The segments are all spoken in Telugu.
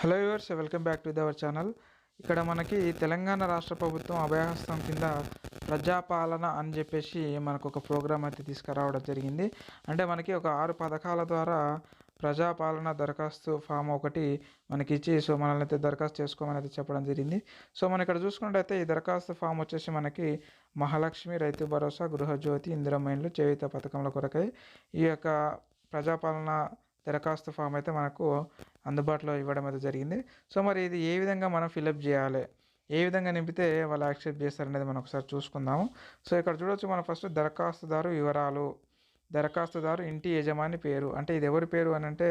Hello viewers, welcome back to our channel. ఇక్కడ మనకి తెలంగాణ రాష్ట్ర ప్రభుత్వం అభయహస్తం కింద ప్రజాపాలన అని చెప్పేసి మనకు ఒక ప్రోగ్రామ్ అయితే తీసుకురావడం జరిగింది. అంటే మనకి ఒక 6 పథకాల ద్వారా ప్రజాపాలన దరఖాస్తు ఫామ్ ఒకటి మనకి ఇచ్చి మనల్ని అయితే దరఖాస్తు చేసుకోమని అయితే చెప్పడం జరిగింది. మనం ఇక్కడ చూసుకున్నట్టయితే ఈ దరఖాస్తు ఫామ్ వచ్చేసి మనకి మహాలక్ష్మి, రైతు భరోసా, గృహజ్యోతి, ఇందిరమ్మ ఇండ్లు, చేయూత పథకంల కొరకై ఈ యొక్క ప్రజాపాలన దరఖాస్తు ఫామ్ అయితే మనకు అందుబాటులో ఇవ్వడం అయితే జరిగింది. మరి ఇది ఏ విధంగా మనం ఫిలప్ చేయాలి, ఏ విధంగా నింపితే వాళ్ళు యాక్సెప్ట్ చేస్తారనేది మనం ఒకసారి చూసుకుందాము. ఇక్కడ చూడొచ్చు, మనం ఫస్ట్ దరఖాస్తుదారు వివరాలు, దరఖాస్తుదారు ఇంటి యజమాని పేరు. అంటే ఇది ఎవరి పేరు అని అంటే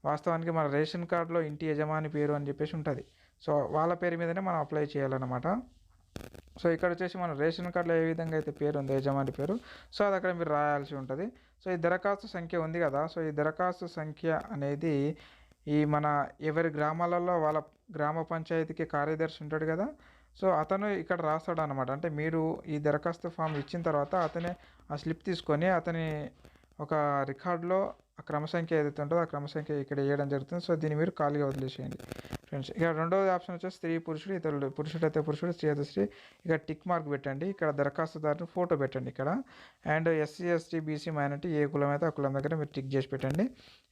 వాస్తవానికి మన రేషన్ కార్డులో ఇంటి యజమాని పేరు అని చెప్పేసి ఉంటుంది. వాళ్ళ పేరు మీదనే మనం అప్లై చేయాలన్నమాట. ఇక్కడ వచ్చేసి మన రేషన్ కార్డులో ఏ విధంగా అయితే పేరు ఉందో యజమాని పేరు, అది అక్కడ మీరు రాయాల్సి ఉంటుంది. ఈ దరఖాస్తు సంఖ్య ఉంది కదా, ఈ దరఖాస్తు సంఖ్య అనేది ఈ మన ఎవరి గ్రామాలలో వాళ్ళ గ్రామ పంచాయతీకి కార్యదర్శి ఉంటాడు కదా, అతను ఇక్కడ రాస్తాడు అనమాట. అంటే మీరు ఈ దరఖాస్తు ఫామ్ ఇచ్చిన తర్వాత అతనే ఆ స్లిప్ తీసుకొని అతని ఒక రికార్డులో ఆ క్రమ సంఖ్య ఏదైతే ఉంటుందో ఆ క్రమ సంఖ్య ఇక్కడ వేయడం జరుగుతుంది. దీన్ని మీరు ఖాళీగా వదిలేసేయండి ఫ్రెండ్స్. ఇక రెండవది ఆప్షన్ వచ్చేసి స్త్రీ పురుషుడు, ఇతరులు పురుషుడు అయితే పురుషుడు, స్త్రీ అయితే స్త్రీ. ఇక టిక్ మార్క్ పెట్టండి, ఇక్కడ దరఖాస్తుదారుని ఫోటో పెట్టండి ఇక్కడ. And SC, ST, BC, minority ఏ కులం అయితే ఆ కులం దగ్గర మీరు టిక్ చేసి పెట్టండి.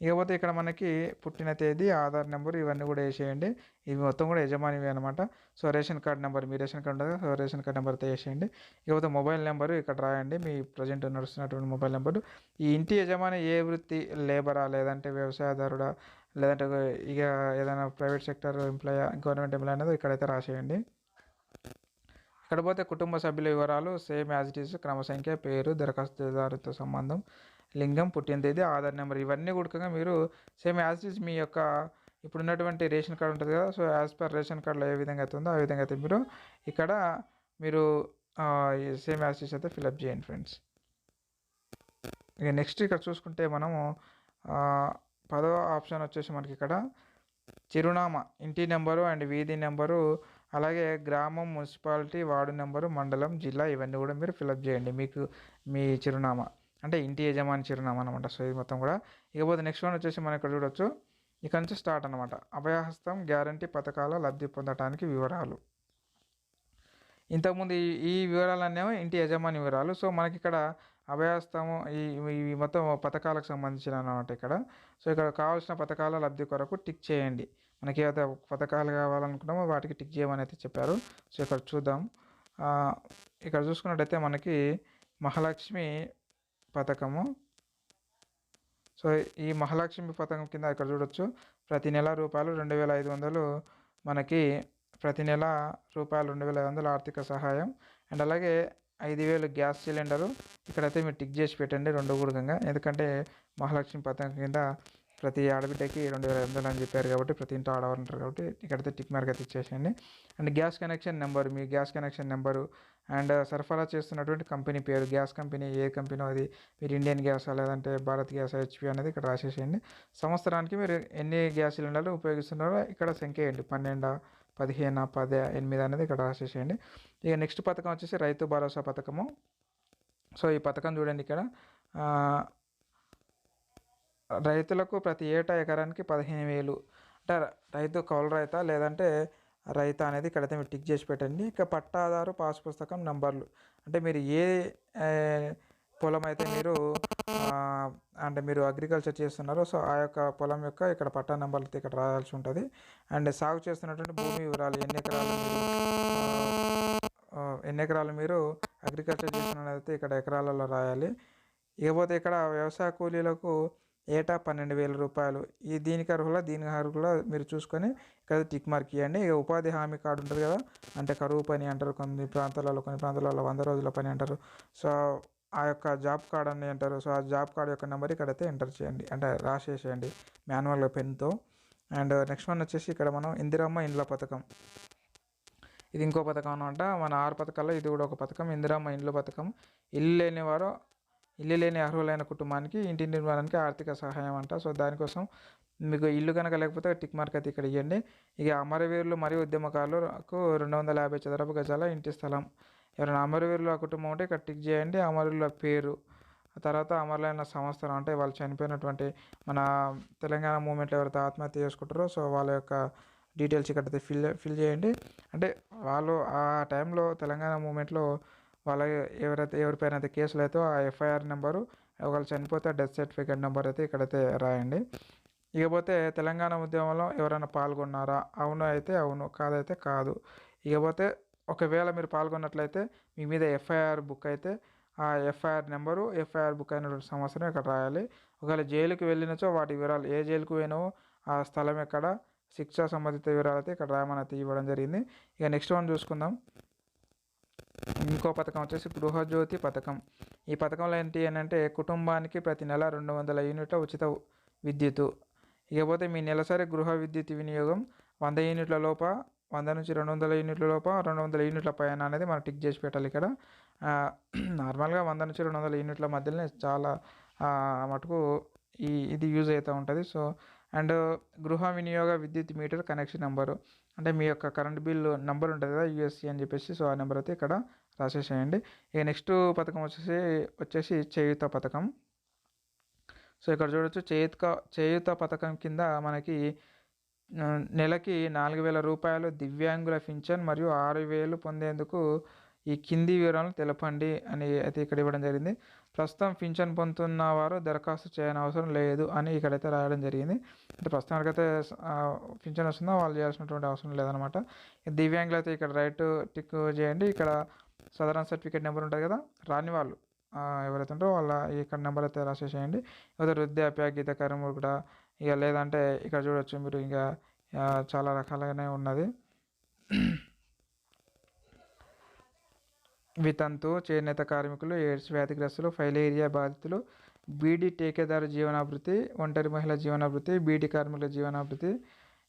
ఇకపోతే ఇక్కడ మనకి పుట్టిన తేదీ, ఆధార్ నెంబర్ ఇవన్నీ కూడా వేసేయండి. ఇవి మొత్తం కూడా యజమానివి అనమాట. రేషన్ కార్డ్ నెంబర్, మీ రేషన్ కార్డు ఉంటుంది, రేషన్ కార్డ్ నెంబర్ అయితే వేసేయండి. ఇకపోతే మొబైల్ నెంబరు ఇక్కడ రాయండి, మీ ప్రజెంట్ నడుస్తున్నటువంటి మొబైల్ నెంబరు. ఈ ఇంటి యజమాని ఏ వృత్తి, లేబరా లేదంటే వ్యవసాయదారుడా లేదంటే ఇక ఏదైనా private sector employee, government employee అనేది ఇక్కడైతే రాసేయండి. ఇక్కడ పోతే కుటుంబ సభ్యుల వివరాలు సేమ్ యాజ్ ఇట్ ఈస్, క్రమ సంఖ్య, పేరు, దరఖాస్తుదారుతో సంబంధం, లింగం, పుట్టిన తేదీ, ఆధార్ నెంబర్ ఇవన్నీ కూడా మీరు సేమ్ యాజ్ ఇట్ ఈస్ మీ యొక్క ఇప్పుడు ఉన్నటువంటి రేషన్ కార్డు ఉంటుంది కదా, యాజ్ పర్ రేషన్ కార్డులో ఏ విధంగా అయితే ఉందో ఆ విధంగా అయితే ఇక్కడ మీరు సేమ్ యాజ్ ఇట్ ఈస్ అయితే ఫిలప్ చేయండి ఫ్రెండ్స్. ఇక నెక్స్ట్ ఇక్కడ చూసుకుంటే మనము 10వ ఆప్షన్ వచ్చేసి మనకి ఇక్కడ చిరునామా, ఇంటి నెంబరు అండ్ వీధి నెంబరు, అలాగే గ్రామం, మున్సిపాలిటీ, వార్డు నెంబరు, మండలం, జిల్లా ఇవన్నీ కూడా మీరు ఫిలప్ చేయండి. మీకు మీ చిరునామా అంటే ఇంటి యజమాని చిరునామా అనమాట. ఇది మొత్తం కూడా. ఇకపోతే నెక్స్ట్ వన్ వచ్చేసి మనం ఇక్కడ చూడొచ్చు, ఇక్కడ నుంచి స్టార్ట్ అనమాట. అభయహస్తం గ్యారంటీ పథకాల లబ్ధి పొందడానికి వివరాలు. ఇంతకుముందు ఈ వివరాలనేమో ఇంటి యజమాని వివరాలు. మనకి ఇక్కడ అభయహస్తము ఈ మొత్తం పథకాలకు సంబంధించిన అనమాట ఇక్కడ. ఇక్కడ కావాల్సిన పథకాల లబ్ధి కొరకు టిక్ చేయండి. మనకి ఏదైతే పథకాలు కావాలనుకున్నామో వాటికి టిక్ చేయమని అయితే చెప్పారు. ఇక్కడ చూద్దాం. ఇక్కడ చూసుకున్నట్టయితే మనకి మహాలక్ష్మి పథకము. ఈ మహాలక్ష్మి పథకం కింద ఇక్కడ చూడొచ్చు, ప్రతి నెల రూపాయలు 2500 మనకి ప్రతి నెల రూపాయలు 2500 ఆర్థిక సహాయం. అండ్ అలాగే 5000 గ్యాస్ సిలిండరు. ఇక్కడైతే మీరు టిక్ చేసి పెట్టండి 2 కూడా, ఎందుకంటే మహాలక్ష్మి పథకం కింద ప్రతి ఆడబిడ్డకి 2500 అని చెప్పారు కాబట్టి, ప్రతి ఇంట్లో ఆడవారు ఉంటారు కాబట్టి ఇక్కడైతే టిక్ మార్క్ అయితే ఇచ్చేసేయండి. And gas connection number, me gas connection number and సరఫరా చేస్తున్నటువంటి కంపెనీ పేరు, గ్యాస్ కంపెనీ ఏ కంపెనీ అది, మీరు ఇండియన్ గ్యాస్ లేదంటే భారత్ గ్యాస్, హెచ్పి అనేది ఇక్కడ రాసేసేయండి. సంవత్సరానికి మీరు ఎన్ని గ్యాస్ సిలిండర్లు ఉపయోగిస్తున్నారో ఇక్కడ సంఖ్య వేయండి, 12, 15, 10, 8 అనేది ఇక్కడ రాసేసేయండి. ఇక నెక్స్ట్ పథకం వచ్చేసి రైతు భరోసా పథకము. ఈ పథకం చూడండి ఇక్కడ, రైతులకు ప్రతి ఏటా ఎకరానికి 15,000. అంటే రైతు కౌలు రైతా లేదంటే రైతా అనేది ఇక్కడైతే మీరు టిక్ చేసి పెట్టండి. ఇక పట్టాదారు పాస్ పుస్తకం నంబర్లు, అంటే మీరు ఏ పొలం అయితే మీరు అగ్రికల్చర్ చేస్తున్నారో ఆ యొక్క పొలం యొక్క ఇక్కడ పట్టా నెంబర్లు ఇక్కడ రాయాల్సి ఉంటుంది. అండ్ సాగు చేస్తున్నటువంటి భూమి వివరాలు, ఎన్ని ఎకరాలు మీరు అగ్రికల్చర్ చేస్తున్నదైతే ఇక్కడ ఎకరాలలో రాయాలి. ఇకపోతే ఇక్కడ వ్యవసాయ కూలీలకు ఏటా 12,000 రూపాయలు. దీనికి అర్హుల మీరు చూసుకొని ఇక్కడ టిక్ మార్క్ ఇవ్వండి. ఇక ఉపాధి హామీ కార్డు ఉంటుంది కదా, అంటే కరువు పని అంటారు కొన్ని ప్రాంతాలలో 100 రోజుల పని అంటారు. ఆ యొక్క జాబ్ కార్డ్ అని అంటారు. ఆ జాబ్ కార్డ్ యొక్క నెంబర్ ఇక్కడైతే ఎంటర్ చేయండి, అంటే రాసేసేయండి మాన్యువల్గా పెన్తో. అండ్ నెక్స్ట్ వన్ వచ్చేసి ఇక్కడ మనం ఇందిరమ్మ ఇండ్ల పథకం. ఇది ఇంకో పథకం అనమాట. మన 6 పథకాల్లో ఇది కూడా ఒక పథకం, ఇందిరమ్మ ఇండ్ల పథకం. ఇల్లు లేని అర్హులైన కుటుంబానికి ఇంటి నిర్మాణానికి ఆర్థిక సహాయం అంట. దానికోసం మీకు ఇల్లు కనుక లేకపోతే టిక్ మార్క్ అయితే ఇక్కడ ఇవ్వండి. ఇక అమరవీరులు మరియు ఉద్యమకారులకు 250 చదరపు గజాల ఇంటి స్థలం. ఎవరైనా అమరవీరుల కుటుంబం ఉంటే ఇక్కడ టిక్ చేయండి. అమరుల పేరు, తర్వాత అమరులైన సంవత్సరం, అంటే వాళ్ళు చనిపోయినటువంటి మన తెలంగాణ మూమెంట్లో ఎవరైతే ఆత్మహత్య చేసుకుంటారో వాళ్ళ యొక్క డీటెయిల్స్ ఇక్కడైతే ఫిల్ చేయండి. అంటే వాళ్ళు ఆ టైంలో తెలంగాణ మూమెంట్లో వాళ్ళ ఎవరిపైన అయితే కేసులు అయితే ఆ ఎఫ్ఐఆర్ నెంబరు, ఒకవేళ చనిపోతే డెత్ సర్టిఫికేట్ నెంబర్ అయితే ఇక్కడైతే రాయండి. ఇకపోతే తెలంగాణ ఉద్యమంలో ఎవరైనా పాల్గొన్నారా? అవును అయితే అవును, కాదైతే కాదు. ఇకపోతే ఒకవేళ మీరు పాల్గొన్నట్లయితే మీ మీద ఎఫ్ఐఆర్ బుక్ అయితే ఆ ఎఫ్ఐఆర్ నెంబరు, ఎఫ్ఐఆర్ బుక్ అయినటువంటి సంవత్సరం ఇక్కడ రాయాలి. ఒకవేళ జైలుకి వెళ్ళినచో వాటి వివరాలు, ఏ జైలుకు పోయినావో ఆ స్థలం ఎక్కడ, శిక్షా సంబంధిత వివరాలు అయితే ఇక్కడ రాయమని అయితే ఇవ్వడం జరిగింది. ఇక నెక్స్ట్ వన్ చూసుకుందాం. ఇంకో పథకం వచ్చేసి గృహజ్యోతి పథకం. ఈ పథకంలో ఏంటి అని అంటే కుటుంబానికి ప్రతి నెల 200 యూనిట్ల ఉచిత విద్యుత్తు. ఇకపోతే మీ నెలసరి గృహ విద్యుత్ వినియోగం 100 యూనిట్ల లోప, 100 నుంచి 200 యూనిట్ల లోప, 200 యూనిట్ల పైన అనేది మనం టిక్ చేసి పెట్టాలి ఇక్కడ. నార్మల్గా 100 నుంచి 200 యూనిట్ల మధ్యలోనే చాలా మటుకు ఇది యూజ్ అవుతూ ఉంటుంది. సో అండ్ గృహ వినియోగ విద్యుత్ మీటర్ కనెక్షన్ నెంబరు, అంటే మీ యొక్క కరెంట్ బిల్లు నెంబర్ ఉంటుంది కదా, యూఎస్సీ అని చెప్పేసి. సో ఆ నెంబర్ అయితే ఇక్కడ రాసేసేయండి. ఇక నెక్స్ట్ పథకం వచ్చేసి చేయూత పథకం. సో ఇక్కడ చూడొచ్చు, చేయూత పథకం కింద మనకి నెలకి 4,000 రూపాయలు దివ్యాంగుల పింఛన్ మరియు 6,000 పొందేందుకు ఈ కింది వివరాలను తెలపండి అని అయితే ఇక్కడ ఇవ్వడం జరిగింది. ప్రస్తుతం పింఛన్ పొందుతున్న వారు దరఖాస్తు చేయని అవసరం లేదు అని ఇక్కడైతే రాయడం జరిగింది. అంటే ప్రస్తుతానికైతే పింఛన్ వస్తుందో వాళ్ళు చేయాల్సినటువంటి అవసరం లేదనమాట. దివ్యాంగులు అయితే ఇక్కడ రైట్ టిక్ చేయండి. ఇక్కడ సాధారణ సర్టిఫికేట్ నెంబర్ ఉంటుంది కదా, రాని వాళ్ళు ఎవరైతే ఉంటారో వాళ్ళ ఇక్కడ నెంబర్ అయితే రాసేసేయండి. లేదా వృద్ధాప్య, గీత కార్మికులు కూడా, ఇక లేదంటే ఇక్కడ చూడొచ్చు మీరు, ఇంకా చాలా రకాలుగానే ఉన్నది. వితంతు, చేనేత కార్మికులు, ఎయిడ్స్ వ్యాధిగ్రస్తులు, ఫైలేరియా బాధితులు, బీడీ టేకేదారు జీవనాభృతి, ఒంటరి మహిళ జీవనాభృతి, బీడీ కార్మికుల జీవనాభృతి,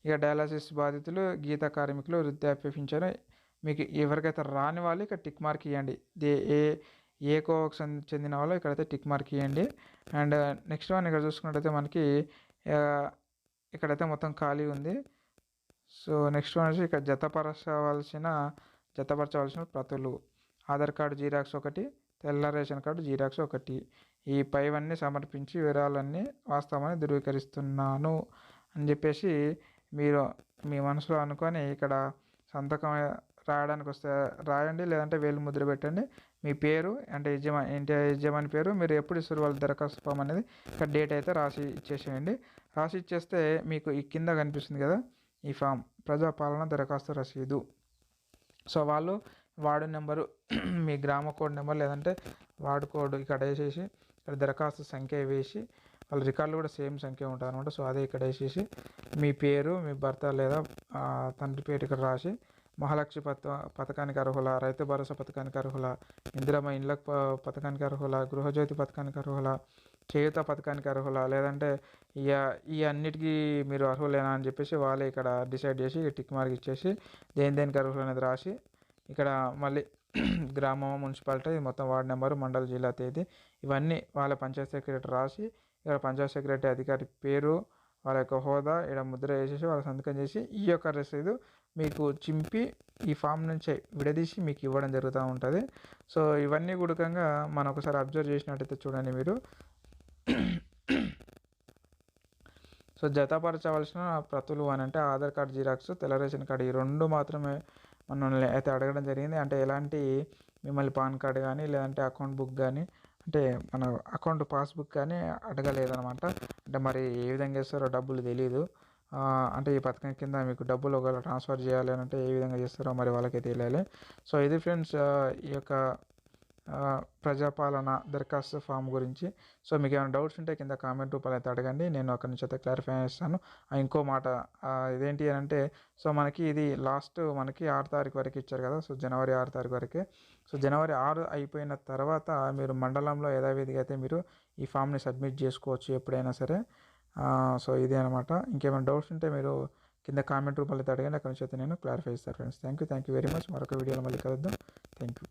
ఇక డయాలసిస్ బాధితులు, గీత కార్మికులు, వృద్ధాప్య పింఛను. మీకు ఎవరికైతే రాని వాళ్ళు ఇక్కడ టిక్ మార్క్ ఇవ్వండి. ఏ కోవకు చెందిన వాళ్ళు ఇక్కడైతే టిక్ మార్క్ ఇవ్వండి. అండ్ నెక్స్ట్ వన్ ఇక్కడ చూసుకున్నట్టయితే మనకి ఇక్కడైతే మొత్తం ఖాళీ ఉంది. సో నెక్స్ట్ వన్ వచ్చి ఇక్కడ జతపరచవలసిన ప్రతులు, ఆధార్ కార్డు జీరాక్స్ 1, తెల్ల రేషన్ కార్డు జీరాక్స్ 1. ఈ పైవన్నీ సమర్పించి వివరాలన్నీ వాస్తవమని ధృవీకరిస్తున్నాను అని చెప్పేసి మీరు మీ మనసులో అనుకొని ఇక్కడ సంతకం రాయడానికి వస్తే రాయండి, లేదంటే వేలు ముద్ర పెట్టండి. మీ పేరు అంటే యజమాని పేరు, మీరు ఎప్పుడు ఇస్తారు వాళ్ళ దరఖాస్తు ఫామ్ అనేది ఇక్కడ డేట్ అయితే రాసి ఇచ్చేసేయండి. రాసి ఇచ్చేస్తే మీకు ఈ కింద కనిపిస్తుంది కదా ఈ ఫామ్, ప్రజాపాలన దరఖాస్తు రసీదు. సో వాళ్ళు వార్డు నెంబరు, మీ గ్రామ కోడ్ నెంబర్ లేదంటే వార్డు కోడ్ ఇక్కడ వేసేసి, ఇక్కడ దరఖాస్తు సంఖ్య వేసి, వాళ్ళ రికార్డులు కూడా సేమ్ సంఖ్య ఉంటుంది అనమాట. సో అదే ఇక్కడ వేసేసి మీ పేరు, మీ భర్త లేదా తండ్రి పేరు ఇక్కడ రాసి, మహాలక్ష్మి పథకానికి అర్హుల, రైతు భరోసా పథకానికి అర్హుల, ఇందిరమ్మ ఇండ్ల పథకానికి అర్హుల, గృహజ్యోతి పథకానికి అర్హుల, చేయూత పథకానికి అర్హుల, లేదంటే ఈ అన్నిటికీ మీరు అర్హులేనా అని చెప్పేసి వాళ్ళే ఇక్కడ డిసైడ్ చేసి టిక్ మార్క్ ఇచ్చేసి దేనికి అర్హులు అనేది రాసి, ఇక్కడ మళ్ళీ గ్రామం, మున్సిపాలిటీ, మొత్తం వార్డు నెంబరు, మండల, జిల్లా తేదీ ఇవన్నీ వాళ్ళ పంచాయత్ సెక్రటరీ రాసి, ఇక్కడ పంచాయత్ సెక్రటరీ అధికారి పేరు, వాళ్ళ యొక్క హోదా ఇక్కడ ముద్ర వేసేసి వాళ్ళ సంతకం చేసి ఈ యొక్క రసీదు మీకు చింపి ఈ ఫామ్ నుంచే విడదీసి మీకు ఇవ్వడం జరుగుతూ ఉంటుంది. సో ఇవన్నీ గుడకంగా మనం ఒకసారి అబ్జర్వ్ చేసినట్టయితే చూడండి మీరు. సో జతపరచవలసిన ప్రతులు అని అంటే ఆధార్ కార్డు జిరాక్స్, తెల్ల రేషన్ కార్డు, ఈ 2 మాత్రమే మనల్ని అయితే అడగడం జరిగింది. అంటే ఎలాంటి మిమ్మల్ని పాన్ కార్డు కానీ లేదంటే అకౌంట్ బుక్ కానీ, అంటే మన అకౌంట్ పాస్బుక్ కానీ అడగలేదన్నమాట. అంటే మరి ఏ విధంగా చేస్తారో డబ్బులు తెలియదు. అంటే ఈ పథకం కింద మీకు డబ్బులు ఒకవేళ ట్రాన్స్ఫర్ చేయాలి అని అంటే ఏ విధంగా చేస్తారో మరి వాళ్ళకే తెలియాలి. సో ఇది ఫ్రెండ్స్ ఈ యొక్క ప్రజాపాలన దరఖాస్తు ఫామ్ గురించి. సో మీకు ఏమైనా డౌట్స్ ఉంటే కింద కామెంట్ రూపాయలు అయితే అడగండి, నేను అక్కడి నుంచి అయితే క్లారిఫై చేస్తాను. ఇంకో మాట ఇదేంటి అని అంటే, సో మనకి ఇది లాస్ట్ మనకి 6 తారీఖు వరకు ఇచ్చారు కదా, సో జనవరి 6 తారీఖు వరకే. సో జనవరి 6 అయిపోయిన తర్వాత మీరు మండలంలో యథావిధిగా అయితే మీరు ఈ ఫామ్ని సబ్మిట్ చేసుకోవచ్చు ఎప్పుడైనా సరే. సో ఇదే అనమాట. ఇంకేమైనా డౌట్స్ ఉంటే మీరు కింద కామెంట్ రూపాయలు అయితే అడగండి, అక్కడి నుంచి అయితే నేను క్లారిఫై చేస్తాను friends. Thank you very much. మరొక వీడియోలో మళ్ళీ కలుద్దాం. Thank you.